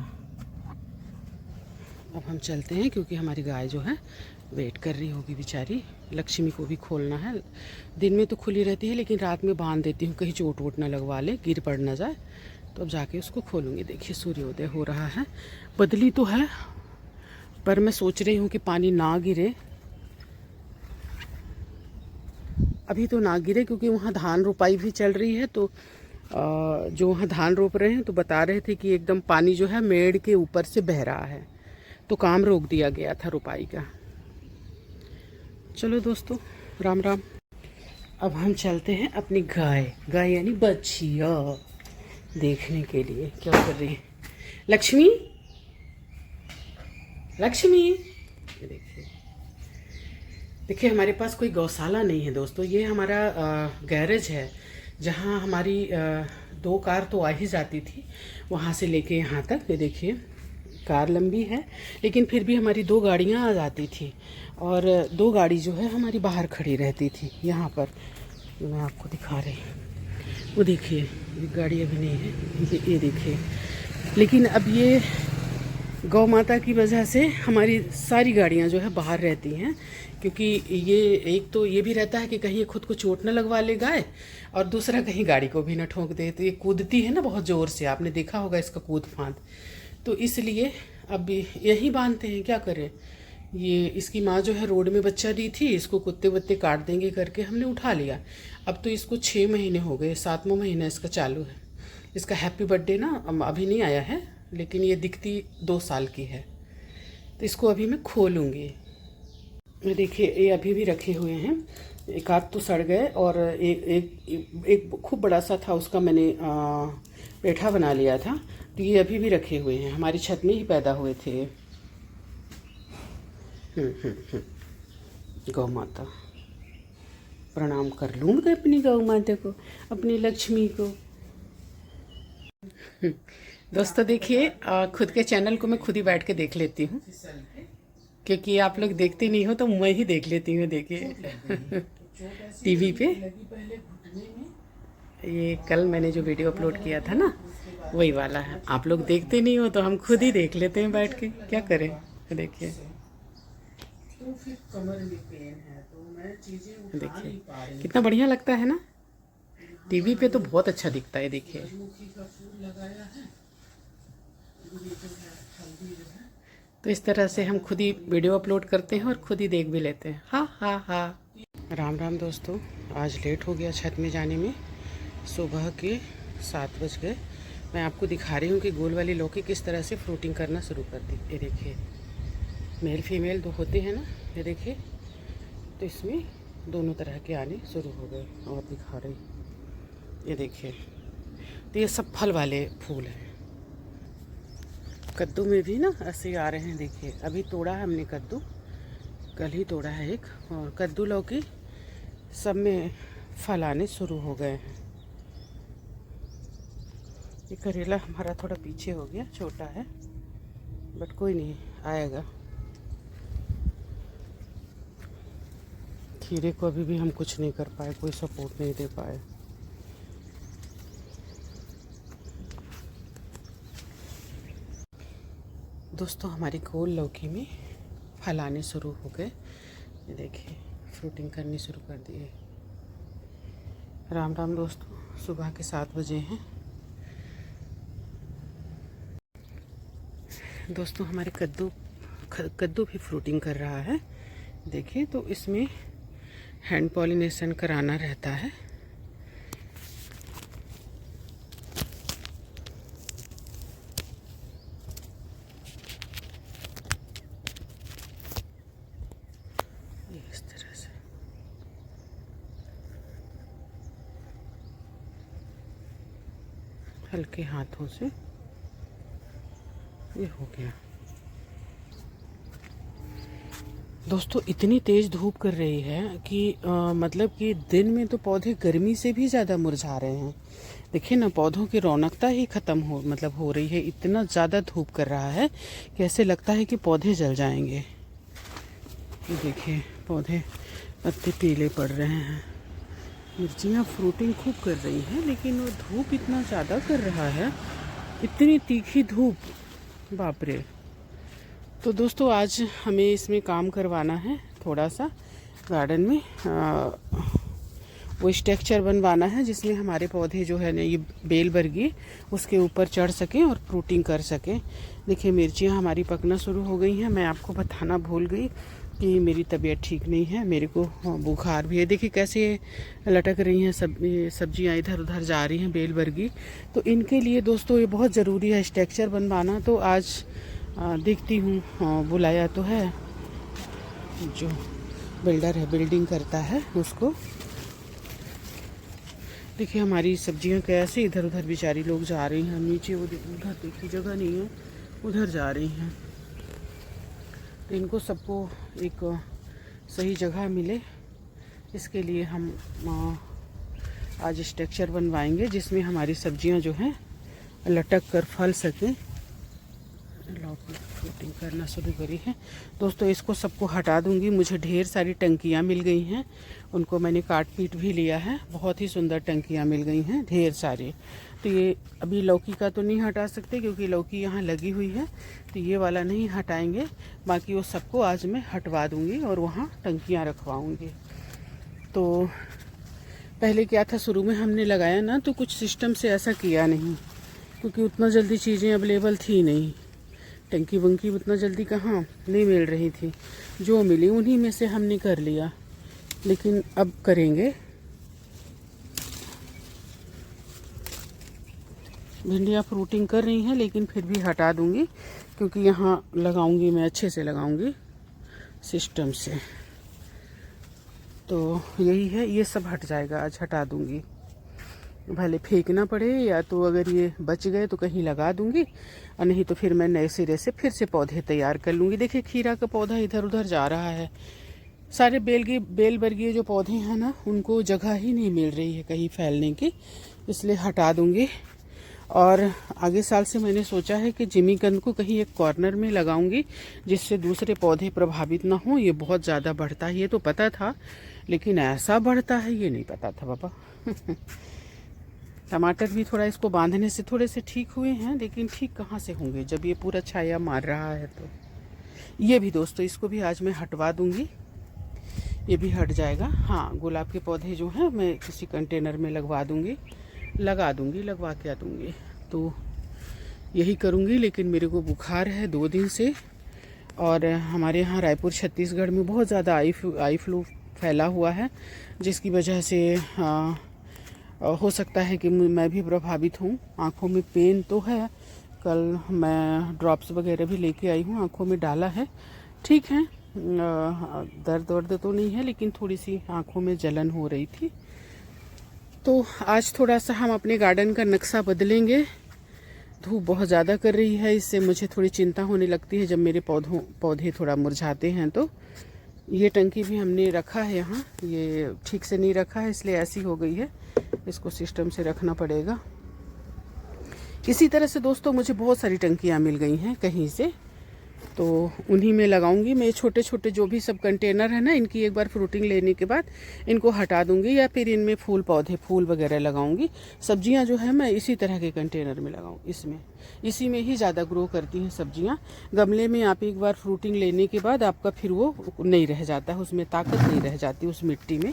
[SPEAKER 1] अब हम चलते हैं, क्योंकि हमारी गाय जो है वेट कर रही होगी बेचारी। लक्ष्मी को भी खोलना है, दिन में तो खुली रहती है, लेकिन रात में बांध देती हूँ, कहीं चोट वोट ना लगवा ले, गिर पड़ ना जाए। तो अब जाके उसको खोलूँगी। देखिए, सूर्योदय हो रहा है, बदली तो है, पर मैं सोच रही हूँ कि पानी ना गिरे, अभी तो ना गिरे, क्योंकि वहाँ धान रोपाई भी चल रही है। तो जो वहाँ धान रोप रहे हैं, तो बता रहे थे कि एकदम पानी जो है मेड़ के ऊपर से बह रहा है, तो काम रोक दिया गया था रोपाई का। चलो दोस्तों, राम राम। अब हम चलते हैं अपनी गाय यानी बच्चिया देखने के लिए। क्या कर रही है लक्ष्मी? लक्ष्मी, ये देखिए, देखिए हमारे पास कोई गौशाला नहीं है दोस्तों, ये हमारा गैरेज है जहाँ हमारी 2 कार तो आ ही जाती थी वहाँ से लेके यहाँ तक। ये देखिए कार लंबी है लेकिन फिर भी हमारी 2 गाड़ियाँ आ जाती थी और 2 गाड़ी जो है हमारी बाहर खड़ी रहती थी यहाँ पर। मैं आपको दिखा रही हूँ, वो देखिए ये गाड़ी अभी नहीं है, ये देखिए। लेकिन अब ये गौ माता की वजह से हमारी सारी गाड़ियाँ जो है बाहर रहती हैं, क्योंकि ये एक तो ये भी रहता है कि कहीं ये खुद को चोट न लगवा ले गाय, और दूसरा कहीं गाड़ी को भी न ठोक दे। तो ये कूदती है ना बहुत ज़ोर से, आपने देखा होगा इसका कूद फांद। तो इसलिए अब यही बांधते हैं, क्या करें। ये इसकी माँ जो है रोड में बच्चा दी थी, इसको कुत्ते वत्ते काट देंगे करके हमने उठा लिया। अब तो इसको 6 महीने हो गए, 7वां महीना इसका चालू है। इसका हैप्पी बर्थडे ना अभी नहीं आया है, लेकिन ये दिखती 2 साल की है। तो इसको अभी मैं खोलूँगी। ये देखिए ये अभी भी रखे हुए हैं, एक आध तो सड़ गए और एक खूब बड़ा सा था, उसका मैंने पेठा बना लिया था। तो ये अभी भी रखे हुए हैं, हमारी छत में ही पैदा हुए थे। गौ माता, प्रणाम कर लूँ मैं अपनी गौ माता को, अपनी लक्ष्मी को। दोस्तों देखिए खुद के चैनल को मैं खुद ही बैठ के देख लेती हूँ, क्योंकि आप लोग देखते नहीं हो तो मैं ही देख लेती हूँ। देखिए टीवी पे ये कल मैंने जो वीडियो अपलोड किया था ना, वही वाला है। आप लोग देखते नहीं हो तो हम खुद ही देख लेते हैं बैठ के, क्या करें। देखिए तो फिर कमर में पेन है तो मैं चीजें देखिए कितना बढ़िया लगता है ना, टीवी पे तो बहुत अच्छा दिखता है। देखिए तो इस तरह से हम खुद ही वीडियो अपलोड करते हैं और खुद ही देख भी लेते हैं। हाँ हाँ हाँ। राम राम दोस्तों, आज लेट हो गया छत में जाने में, सुबह के 7 बज गए। मैं आपको दिखा रही हूँ कि गोल वाली लौकी किस तरह से फ्रूटिंग करना शुरू कर दी। ये देखिए मेल फीमेल 2 होते हैं ना, ये देखिए। तो इसमें दोनों तरह के आने शुरू हो गए और दिखा रही, ये देखिए। तो ये सब फल वाले फूल हैं। कद्दू में भी ना ऐसे आ रहे हैं, देखिए अभी तोड़ा है हमने कद्दू, कल ही तोड़ा है एक। और कद्दू लौकी सब में फल आने शुरू हो गए हैं। ये करेला हमारा थोड़ा पीछे हो गया, छोटा है, बट कोई नहीं, आएगा। खीरे को अभी भी हम कुछ नहीं कर पाए, कोई सपोर्ट नहीं दे पाए। दोस्तों हमारी गोल लौकी में फल आने शुरू हो गए, ये देखिए फ्रूटिंग करनी शुरू कर दिए। राम राम दोस्तों, सुबह के 7 बजे हैं। दोस्तों हमारे कद्दू भी फ्रूटिंग कर रहा है, देखिए। तो इसमें हैंड पॉलिनेशन कराना रहता है। इस तरह से हल्के हाथों से ये हो गया। दोस्तों इतनी तेज़ धूप कर रही है कि मतलब कि दिन में तो पौधे गर्मी से भी ज़्यादा मुरझा रहे हैं। देखिए ना, पौधों की रौनकता ही ख़त्म हो रही है। इतना ज़्यादा धूप कर रहा है कि ऐसे लगता है कि पौधे जल जाएंगे। ये देखिए पौधे पत्ते पीले पड़ रहे हैं। मिर्चियाँ फ्रूटिंग खूब कर रही हैं, लेकिन वो धूप इतना ज़्यादा कर रहा है, इतनी तीखी धूप, बाप रे। तो दोस्तों आज हमें इसमें काम करवाना है, थोड़ा सा गार्डन में वो स्ट्रक्चर बनवाना है जिसमें हमारे पौधे जो है ना, ये बेल बरगी उसके ऊपर चढ़ सकें और फ्रूटिंग कर सकें। देखिए मिर्चियाँ हमारी पकना शुरू हो गई हैं। मैं आपको बताना भूल गई कि मेरी तबीयत ठीक नहीं है, मेरे को बुखार भी है। देखिए कैसे लटक रही हैं सब्जियाँ, इधर उधर जा रही हैं बेल बरगी। तो इनके लिए दोस्तों ये बहुत ज़रूरी है स्ट्रक्चर बनवाना। तो आज देखती हूँ, बुलाया तो है, जो बिल्डर है बिल्डिंग करता है उसको। देखिए हमारी सब्जियां कैसे इधर उधर बेचारी लोग जा रही हैं नीचे, वो उधर देखिए जगह नहीं है, उधर जा रही हैं। तो इनको सबको एक सही जगह मिले, इसके लिए हम आज स्ट्रक्चर बनवाएंगे जिसमें हमारी सब्जियां जो हैं लटक कर फल सकें। लौकी फ्रूटिंग करना शुरू करी है दोस्तों। इसको सबको हटा दूंगी। मुझे ढेर सारी टंकियां मिल गई हैं, उनको मैंने काट पीट भी लिया है। बहुत ही सुंदर टंकियां मिल गई हैं, ढेर सारी। तो ये अभी लौकी का तो नहीं हटा सकते क्योंकि लौकी यहाँ लगी हुई है, तो ये वाला नहीं हटाएंगे। बाकी वो सबको आज मैं हटवा दूंगी और वहाँ टंकियाँ रखवाऊँगी। तो पहले क्या था, शुरू में हमने लगाया ना तो कुछ सिस्टम से ऐसा किया नहीं, क्योंकि उतना जल्दी चीज़ें अवेलेबल थी नहीं। टंकी वंकी उतना जल्दी कहाँ नहीं मिल रही थी, जो मिली उन्हीं में से हमने कर लिया। लेकिन अब करेंगे। भिंडियाँ फ्रूटिंग कर रही हैं लेकिन फिर भी हटा दूंगी, क्योंकि यहाँ लगाऊंगी मैं, अच्छे से लगाऊंगी सिस्टम से। तो यही है, ये सब हट जाएगा आज, हटा दूंगी। भले फेंकना पड़े या तो अगर ये बच गए तो कहीं लगा दूंगी, और नहीं तो फिर मैं नए सिरे से फिर से पौधे तैयार कर लूँगी। देखिए खीरा का पौधा इधर उधर जा रहा है। सारे बेल वर्गीय जो पौधे हैं ना, उनको जगह ही नहीं मिल रही है कहीं फैलने की, इसलिए हटा दूंगी। और आगे साल से मैंने सोचा है कि जिमीकंद को कहीं एक कॉर्नर में लगाऊंगी, जिससे दूसरे पौधे प्रभावित ना हो। ये बहुत ज़्यादा बढ़ता है, ये तो पता था, लेकिन ऐसा बढ़ता है ये नहीं पता था बाबा। टमाटर भी थोड़ा इसको बांधने से थोड़े से ठीक हुए हैं, लेकिन ठीक कहाँ से होंगे जब ये पूरा छाया मार रहा है। तो ये भी दोस्तों, इसको भी आज मैं हटवा दूंगी, ये भी हट जाएगा। हाँ, गुलाब के पौधे जो हैं मैं किसी कंटेनर में लगवा दूंगी, लगवा के आ दूंगी। तो यही करूंगी। लेकिन मेरे को बुखार है 2 दिन से, और हमारे यहाँ रायपुर छत्तीसगढ़ में बहुत ज़्यादा आई फ्लू फैला हुआ है, जिसकी वजह से हो सकता है कि मैं भी प्रभावित हूँ। आँखों में पेन तो है, कल मैं ड्रॉप्स वगैरह भी लेके आई हूँ, आँखों में डाला है, ठीक है। दर्द तो नहीं है, लेकिन थोड़ी सी आँखों में जलन हो रही थी। तो आज थोड़ा सा हम अपने गार्डन का नक्शा बदलेंगे। धूप बहुत ज़्यादा कर रही है, इससे मुझे थोड़ी चिंता होने लगती है जब मेरे पौधे थोड़ा मुरझाते हैं। तो ये टंकी भी हमने रखा है यहाँ, ये ठीक से नहीं रखा है इसलिए ऐसी हो गई है, इसको सिस्टम से रखना पड़ेगा। इसी तरह से दोस्तों मुझे बहुत सारी टंकियाँ मिल गई हैं कहीं से, तो उन्हीं में लगाऊंगी मैं। छोटे छोटे जो भी सब कंटेनर है ना, इनकी एक बार फ्रूटिंग लेने के बाद इनको हटा दूंगी, या फिर इनमें फूल वगैरह लगाऊंगी। सब्जियां जो है मैं इसी तरह के कंटेनर में लगाऊं, इसी में ही ज़्यादा ग्रो करती हैं सब्जियां। गमले में आप एक बार फ्रूटिंग लेने के बाद आपका फिर वो नहीं रह जाता है, उसमें ताकत नहीं रह जाती उस मिट्टी में।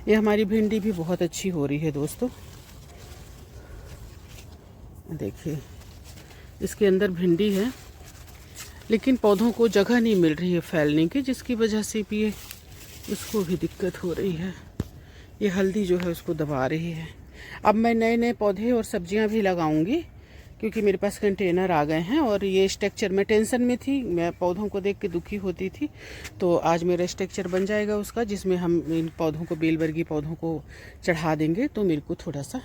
[SPEAKER 1] ये हमारी भिंडी भी बहुत अच्छी हो रही है दोस्तों, देखिए इसके अंदर भिंडी है, लेकिन पौधों को जगह नहीं मिल रही है फैलने की, जिसकी वजह से भी इसको भी दिक्कत हो रही है। ये हल्दी जो है उसको दबा रही है। अब मैं नए पौधे और सब्जियां भी लगाऊंगी, क्योंकि मेरे पास कंटेनर आ गए हैं। और ये स्ट्रक्चर, मैं टेंशन में थी, मैं पौधों को देख के दुखी होती थी, तो आज मेरा स्ट्रक्चर बन जाएगा उसका, जिसमें हम इन पौधों को, बेलवर्गीय पौधों को चढ़ा देंगे। तो मेरे को थोड़ा सा,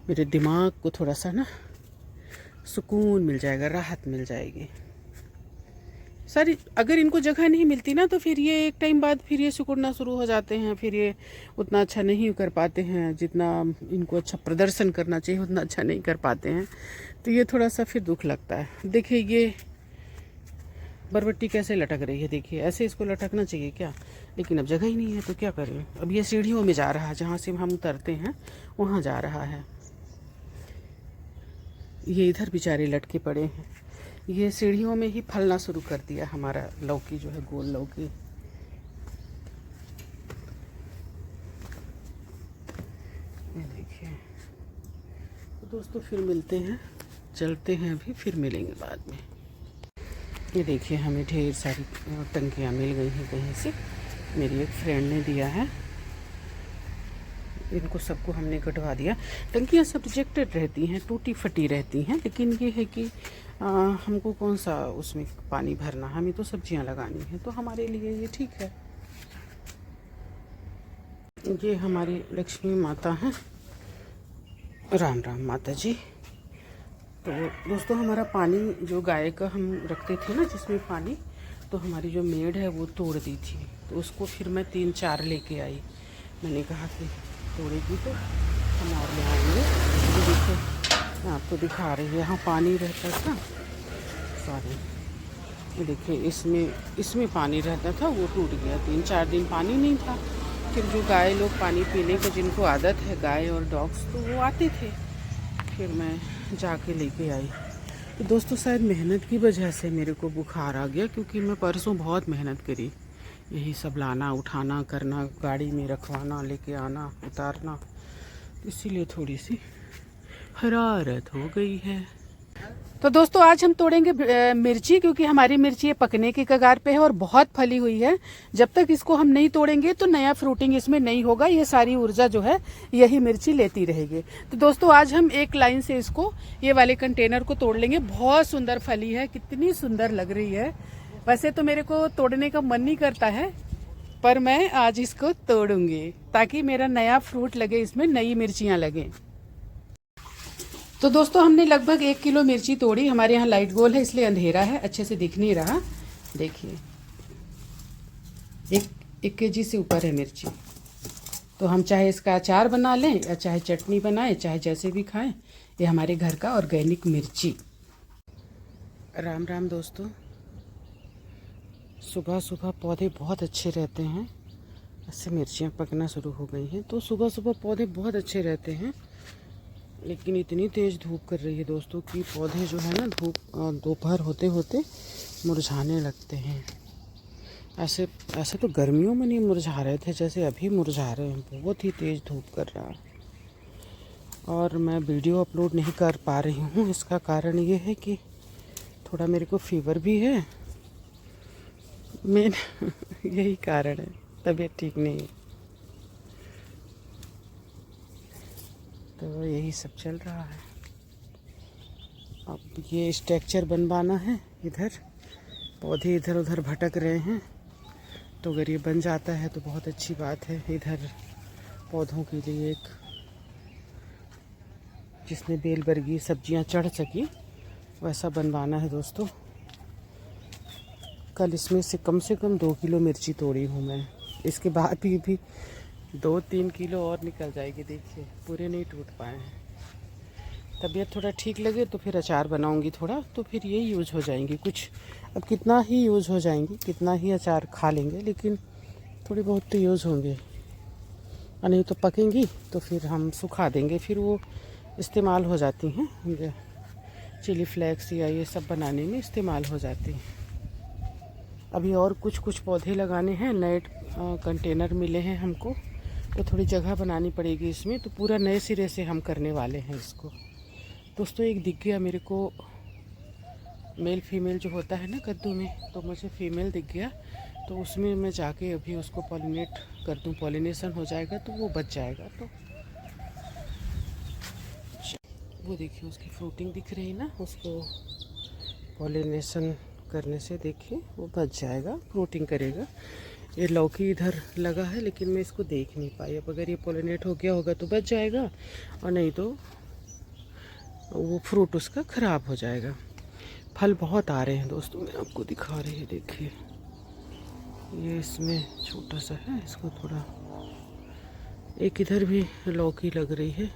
[SPEAKER 1] मेरे दिमाग को थोड़ा सा ना सुकून मिल जाएगा, राहत मिल जाएगी सारी। अगर इनको जगह नहीं मिलती ना, तो फिर ये एक टाइम बाद फिर ये सिकुड़ना शुरू हो जाते हैं, फिर ये उतना अच्छा नहीं कर पाते हैं, जितना इनको अच्छा प्रदर्शन करना चाहिए उतना अच्छा नहीं कर पाते हैं। तो ये थोड़ा सा फिर दुख लगता है। देखिए ये बरबट्टी कैसे लटक रही है, देखिए ऐसे इसको लटकना चाहिए क्या, लेकिन अब जगह ही नहीं है तो क्या करें। अब ये सीढ़ियों में जा रहा है, जहाँ से हम उतरते हैं वहाँ जा रहा है। ये इधर बेचारे लटके पड़े हैं, ये सीढ़ियों में ही फलना शुरू कर दिया हमारा लौकी जो है, गोल लौकी। ये देखिए। तो दोस्तों फिर मिलते हैं, चलते हैं अभी, फिर मिलेंगे बाद में। ये देखिए हमें ढेर सारी टंकियाँ मिल गई हैं कहीं से, मेरी एक फ्रेंड ने दिया है। इनको सबको हमने कटवा दिया। टंकियाँ सब रिजेक्टेड रहती हैं, टूटी फटी रहती हैं, लेकिन ये है कि हमको कौन सा उसमें पानी भरना, हमें तो सब्जियां लगानी है, तो हमारे लिए ये ठीक है। ये हमारी लक्ष्मी माता हैं, राम राम माता जी। तो दोस्तों हमारा पानी जो गाय का हम रखते थे ना, जिसमें पानी, तो हमारी जो मेड है वो तोड़ दी थी, तो उसको फिर मैं 3-4 लेके आई। मैंने कहा कि तोड़ेगी तो हम और ले आएंगे। तो देखो मैं आपको दिखा रही हूँ, यहाँ पानी रहता था, सॉरी ये देखिए इसमें पानी रहता था, वो टूट गया। 3-4 दिन पानी नहीं था। फिर जो गाय लोग पानी पीने की जिनको आदत है, गाय और डॉग्स, तो वो आते थे, फिर मैं जाके लेके आई। तो दोस्तों शायद मेहनत की वजह से मेरे को बुखार आ गया, क्योंकि मैं परसों बहुत मेहनत करी, यही सब लाना उठाना करना, गाड़ी में रखवाना, लेके आना उतारना, इसीलिए थोड़ी सी हरारत हो गई है। तो दोस्तों आज हम तोड़ेंगे मिर्ची, क्योंकि हमारी मिर्ची पकने की कगार पे है और बहुत फली हुई है। जब तक इसको हम नहीं तोड़ेंगे तो नया फ्रूटिंग इसमें नहीं होगा, ये सारी ऊर्जा जो है यही मिर्ची लेती रहेगी। तो दोस्तों आज हम एक लाइन से इसको, ये वाले कंटेनर को तोड़ लेंगे। बहुत सुंदर फली है, कितनी सुंदर लग रही है। वैसे तो मेरे को तोड़ने का मन नहीं करता है, पर मैं आज इसको तोड़ूंगी ताकि मेरा नया फ्रूट लगे, इसमें नई मिर्चियाँ लगें। तो दोस्तों हमने लगभग 1 किलो मिर्ची तोड़ी। हमारे यहाँ लाइट गोल है इसलिए अंधेरा है, अच्छे से दिख नहीं रहा। देखिए 1 केजी से ऊपर है मिर्ची। तो हम चाहे इसका अचार बना लें या चाहे चटनी बनाएं, चाहे जैसे भी खाएं, ये हमारे घर का ऑर्गेनिक मिर्ची। राम राम दोस्तों। सुबह सुबह पौधे बहुत अच्छे रहते हैं। ऐसे मिर्चियाँ पकना शुरू हो गई हैं, तो सुबह सुबह पौधे बहुत अच्छे रहते हैं। लेकिन इतनी तेज़ धूप कर रही है दोस्तों कि पौधे जो है ना, धूप दोपहर होते होते मुरझाने लगते हैं। ऐसे तो गर्मियों में नहीं मुरझा रहे थे जैसे अभी मुरझा रहे हैं। बहुत ही तेज़ धूप कर रहा है और मैं वीडियो अपलोड नहीं कर पा रही हूँ। इसका कारण ये है कि थोड़ा मेरे को फीवर भी है, मेन यही कारण है, तबीयत ठीक नहीं है, तो यही सब चल रहा है। अब ये स्ट्रक्चर बनवाना है, इधर पौधे इधर उधर भटक रहे हैं, तो अगर ये बन जाता है तो बहुत अच्छी बात है। इधर पौधों के लिए एक, जिसमें बेल बरगी सब्जियां चढ़ सकी, वैसा बनवाना है दोस्तों। कल इसमें से कम 2 किलो मिर्ची तोड़ी हूँ मैं। इसके बाद भी 2-3 किलो और निकल जाएगी। देखिए पूरे नहीं टूट पाए हैं। तबीयत थोड़ा ठीक लगे तो फिर अचार बनाऊंगी थोड़ा, तो फिर ये यूज़ हो जाएंगी कुछ। अब कितना ही यूज़ हो जाएंगी, कितना ही अचार खा लेंगे, लेकिन थोड़ी बहुत तो यूज़ होंगे। और नहीं तो पकेंगी तो फिर हम सुखा देंगे, फिर वो इस्तेमाल हो जाती हैं। चिली फ्लेक्स या ये सब बनाने में इस्तेमाल हो जाती हैं। अभी और कुछ पौधे लगाने हैं, नए कंटेनर मिले हैं हमको, तो थोड़ी जगह बनानी पड़ेगी इसमें, तो पूरा नए सिरे से हम करने वाले हैं इसको। दोस्तों एक दिख गया मेरे को, मेल फीमेल जो होता है ना कद्दू में, तो मुझे फीमेल दिख गया, तो उसमें मैं जाके अभी उसको पॉलिनेट कर दूँ, पॉलिनेशन हो जाएगा तो वो बच जाएगा। तो वो देखिए उसकी फ्रूटिंग दिख रही है ना, उसको पॉलिनेशन करने से देखिए वो बच जाएगा, फ्रूटिंग करेगा। ये लौकी इधर लगा है लेकिन मैं इसको देख नहीं पाई। अब अगर ये पॉलिनेट हो गया होगा तो बच जाएगा, और नहीं तो वो फ्रूट उसका ख़राब हो जाएगा। फल बहुत आ रहे हैं दोस्तों, मैं आपको दिखा रही है। देखिए ये इसमें छोटा सा है, इसको थोड़ा, एक इधर भी लौकी लग रही है,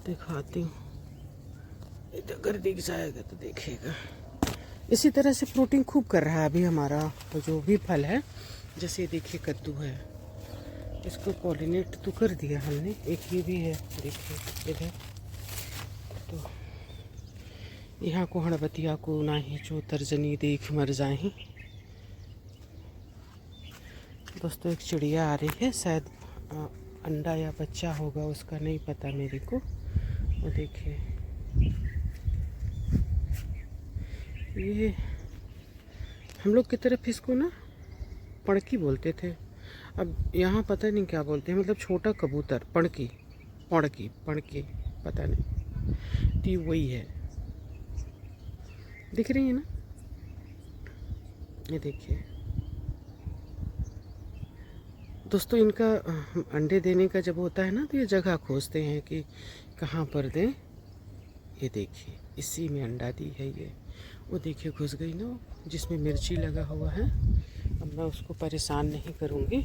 [SPEAKER 1] दिखाती हूँ। अगर दिख जाएगा तो देखिएगा। इसी तरह से फ्रूटिंग खूब कर रहा है अभी हमारा तो जो भी फल है। जैसे देखिए कद्दू है, इसको पॉलिनेट तो कर दिया हमने। एक ये भी है, देखिए इधर। तो यहाँ को हड़बतिया को नाही जो तर्जनी देख मर जाए। दोस्तों एक चिड़िया आ रही है, शायद अंडा या बच्चा होगा उसका, नहीं पता मेरे को। वो देखिए ये हम लोग की तरफ इसको ना पड़की बोलते थे, अब यहाँ पता नहीं क्या बोलते हैं, मतलब छोटा कबूतर, पड़की पता नहीं, तो वही है। दिख रही है ना, ये देखिए दोस्तों। इनका अंडे देने का जब होता है ना, तो ये जगह खोजते हैं कि कहाँ पर दें। ये देखिए इसी में अंडा दी है ये, वो देखिए घुस गई ना, जिसमें मिर्ची लगा हुआ है। अब मैं उसको परेशान नहीं करूँगी,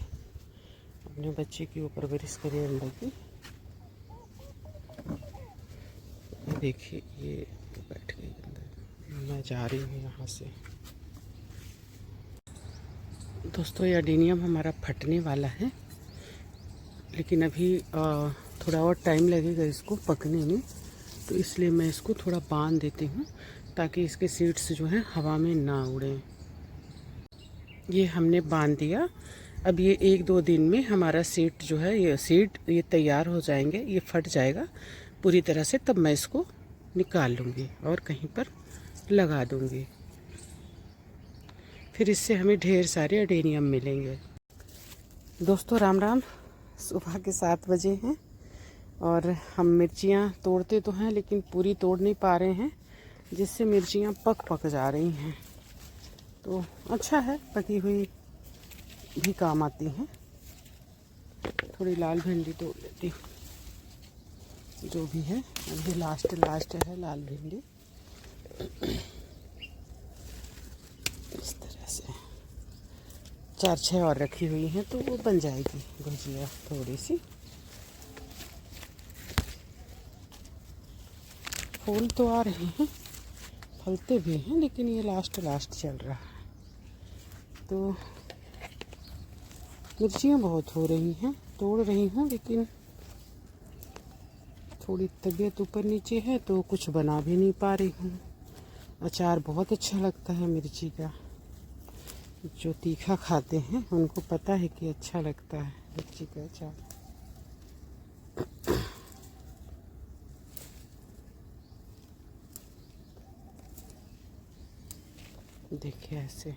[SPEAKER 1] अपने बच्चे की वो परवरिश करें अंडा की। देखिए ये बैठ गई अंदर, मैं जा रही हूँ यहाँ से। दोस्तों ये अडेनियम हमारा फटने वाला है, लेकिन अभी थोड़ा और टाइम लगेगा इसको पकने में, तो इसलिए मैं इसको थोड़ा बांध देती हूँ ताकि इसके सीड्स जो हैं हवा में ना उड़ें। ये हमने बांध दिया। अब ये 1-2 दिन में हमारा सीड जो है, ये सीड ये तैयार हो जाएंगे, ये फट जाएगा पूरी तरह से, तब मैं इसको निकाल लूँगी और कहीं पर लगा दूँगी। फिर इससे हमें ढेर सारे अडेनियम मिलेंगे। दोस्तों राम राम। सुबह के 7 बजे हैं और हम मिर्चियाँ तोड़ते तो हैं लेकिन पूरी तोड़ नहीं पा रहे हैं, जिससे मिर्चियाँ पक जा रही हैं। तो अच्छा है, पकी हुई भी काम आती हैं। थोड़ी लाल भिंडी तोड़ लेती हूँ, जो भी है अभी लास्ट है लाल भिंडी। इस तरह से 4-6 और रखी हुई हैं तो वो बन जाएगी भुजिया थोड़ी सी। फूल तो आ रहे हैं, फलते भी हैं, लेकिन ये लास्ट चल रहा है। तो मिर्चियाँ बहुत हो रही हैं, तोड़ रही हूँ, लेकिन थोड़ी तबीयत ऊपर नीचे है तो कुछ बना भी नहीं पा रही हूँ। अचार बहुत अच्छा लगता है मिर्ची का, जो तीखा खाते हैं उनको पता है कि अच्छा लगता है मिर्ची का अचार। देखिए ऐसे,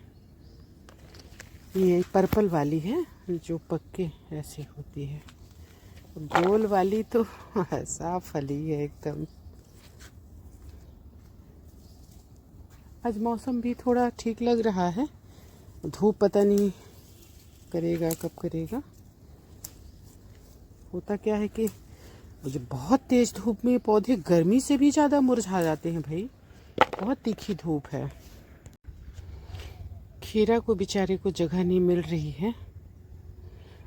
[SPEAKER 1] ये पर्पल वाली है जो पक के ऐसे होती है, गोल वाली तो ऐसा फली है एकदम। आज मौसम भी थोड़ा ठीक लग रहा है, धूप पता नहीं करेगा कब करेगा। होता क्या है कि मुझे बहुत तेज धूप में पौधे गर्मी से भी ज़्यादा मुरझा जाते हैं भाई, बहुत तीखी धूप है। खीरा को बेचारे को जगह नहीं मिल रही है।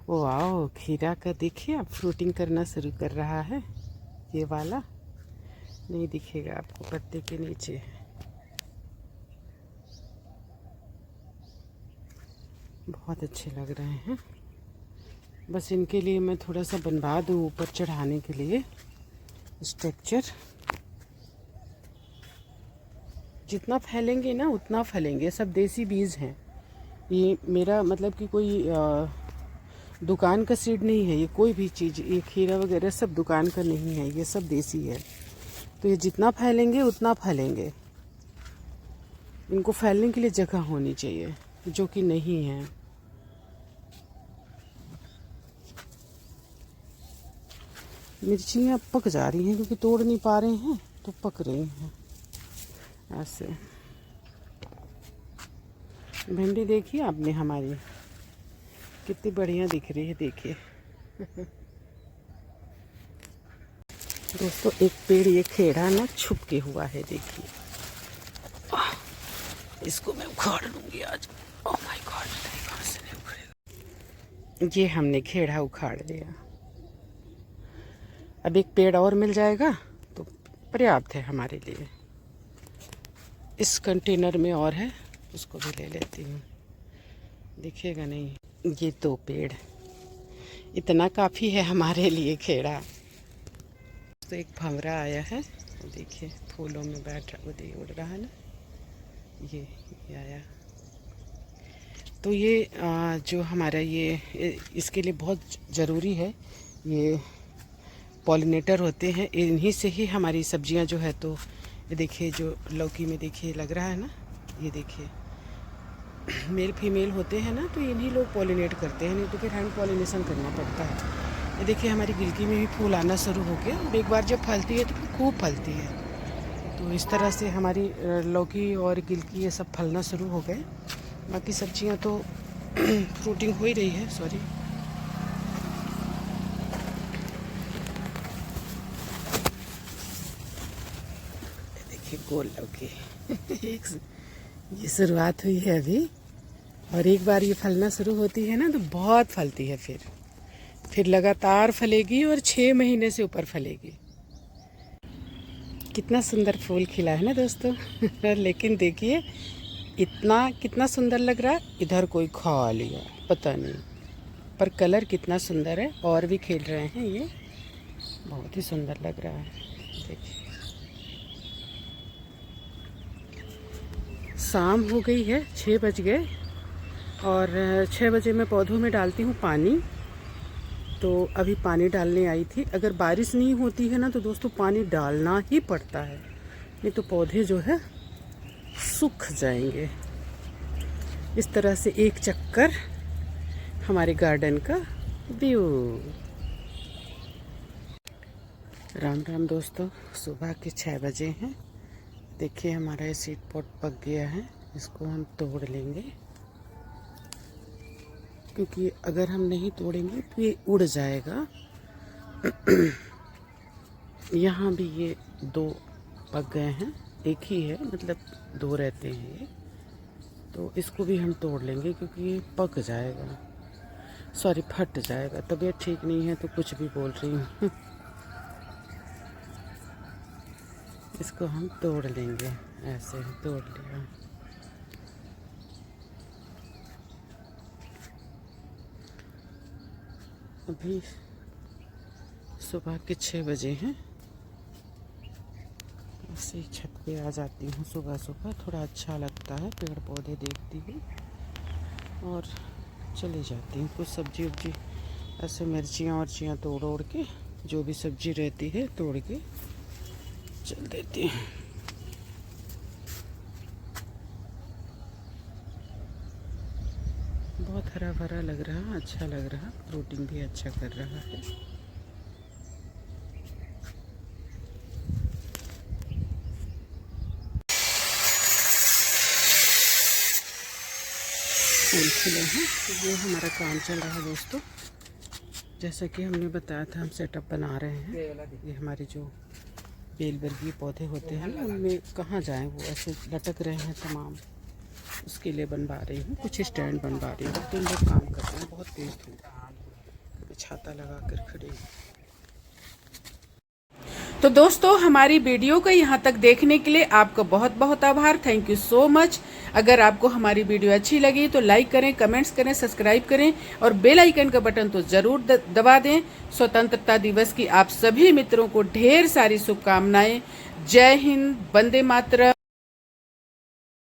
[SPEAKER 1] ओ आओ, खीरा का देखिए अब फ्रूटिंग करना शुरू कर रहा है। ये वाला नहीं दिखेगा आपको पत्ते के नीचे, बहुत अच्छे लग रहे हैं। बस इनके लिए मैं थोड़ा सा बनवा दूँ ऊपर चढ़ाने के लिए स्ट्रक्चर। जितना फैलेंगे ना उतना फलेंगे, सब देसी बीज हैं। ये मेरा मतलब कि कोई दुकान का सीड नहीं है, ये कोई भी चीज़, ये खीरा वगैरह सब दुकान का नहीं है, ये सब देसी है। तो ये जितना फैलेंगे उतना फलेंगे। इनको फैलने के लिए जगह होनी चाहिए, जो कि नहीं है। मिर्चियाँ पक जा रही हैं क्योंकि तोड़ नहीं पा रहे हैं तो पक रही हैं ऐसे। भिंडी देखिए आपने हमारी कितनी बढ़िया दिख रही है, देखिए। दोस्तों एक पेड़ ये खेड़ा ना छुप के हुआ है, देखिए। इसको मैं उखाड़ लूंगी आज। ओह माय गॉड, कहाँ से नहीं उखड़ेगा। ये हमने खेड़ा उखाड़ लिया। अब एक पेड़ और मिल जाएगा तो पर्याप्त है हमारे लिए। इस कंटेनर में और है, उसको भी ले लेती हूँ। दिखेगा नहीं, ये 2 पेड़ इतना काफ़ी है हमारे लिए खेड़ा। तो एक भंवरा आया है, देखिए फूलों में बैठा उड़ रहा है ना, ये आया। तो ये जो हमारा ये इसके लिए बहुत ज़रूरी है, ये पॉलिनेटर होते हैं, इन्हीं से ही हमारी सब्जियां जो है, तो ये देखिए जो लौकी में देखिए लग रहा है ना, ये देखिए मेल फीमेल होते हैं ना, तो इन्हीं लोग पॉलिनेट करते हैं, नहीं तो फिर हैंड पॉलिनेशन करना पड़ता है। ये देखिए हमारी गिलकी में भी फूल आना शुरू हो गया। एक बार जब फलती है तो खूब फलती है। तो इस तरह से हमारी लौकी और गिलकी ये सब फलना शुरू हो गए। बाकी सब्जियां तो फ्रूटिंग हो ही रही है, सॉरी। देखिए गोल लौकी एक ये शुरुआत हुई है अभी, और एक बार ये फलना शुरू होती है ना तो बहुत फलती है, फिर लगातार फलेगी और 6 महीने से ऊपर फलेगी। कितना सुंदर फूल खिला है ना दोस्तों। लेकिन देखिए कितना सुंदर लग रहा है। इधर कोई खा लिया पता नहीं, पर कलर कितना सुंदर है। और भी खिल रहे हैं, ये बहुत ही सुंदर लग रहा है। देखिए शाम हो गई है, 6 बज गए, और 6 बजे मैं पौधों में डालती हूँ पानी। तो अभी पानी डालने आई थी। अगर बारिश नहीं होती है ना तो दोस्तों पानी डालना ही पड़ता है, नहीं तो पौधे जो है सूख जाएंगे। इस तरह से एक चक्कर हमारे गार्डन का व्यू। राम राम दोस्तों, सुबह के 6 बजे हैं। देखिए हमारा ये सीड पॉट पक गया है, इसको हम तोड़ लेंगे, क्योंकि अगर हम नहीं तोड़ेंगे तो ये उड़ जाएगा। यहाँ भी ये 2 पक गए हैं, एक ही है मतलब 2 रहते हैं ये, तो इसको भी हम तोड़ लेंगे क्योंकि ये पक जाएगा, सॉरी फट जाएगा। तबीयत ठीक नहीं है तो कुछ भी बोल रही हूँ। इसको हम तोड़ लेंगे, ऐसे ही तोड़ लिया। अभी सुबह के 6 बजे हैं। ऐसे ही छत पे आ जाती हूँ सुबह सुबह, थोड़ा अच्छा लगता है, पेड़ पौधे देखती हूँ और चली जाती हूँ। कुछ सब्जी उब्जी ऐसे मिर्चियाँ वर्चियाँ तोड़ ओड़ के, जो भी सब्जी रहती है तोड़ के चल देती हूँ। बहुत हरा भरा लग रहा, अच्छा लग रहा, प्रोटीन भी अच्छा कर रहा है। फूल खिले हैं, तो ये हमारा काम चल रहा है दोस्तों। जैसा कि हमने बताया था, हम सेटअप बना रहे हैं। ये हमारे जो बेलवर्गीय पौधे होते हैं ना, उनमें कहाँ जाएं, वो ऐसे लटक रहे हैं तमाम, उसके लिए बनवा रही हूँ। कुछ स्टैंड बनवा रही हूँ। 3 लोग काम कर रहे हैं, बहुत तेज धूप, छाता लगा कर खड़े हैं। तो दोस्तों हमारी वीडियो को यहाँ तक देखने के लिए आपका बहुत बहुत आभार, थैंक यू सो मच। अगर आपको हमारी वीडियो अच्छी लगी तो लाइक करें, कमेंट्स करें, सब्सक्राइब करें और बेल आइकन का बटन तो जरूर दबा दें। स्वतंत्रता दिवस की आप सभी मित्रों को ढेर सारी शुभकामनाएं। जय हिंद, वंदे मातरम।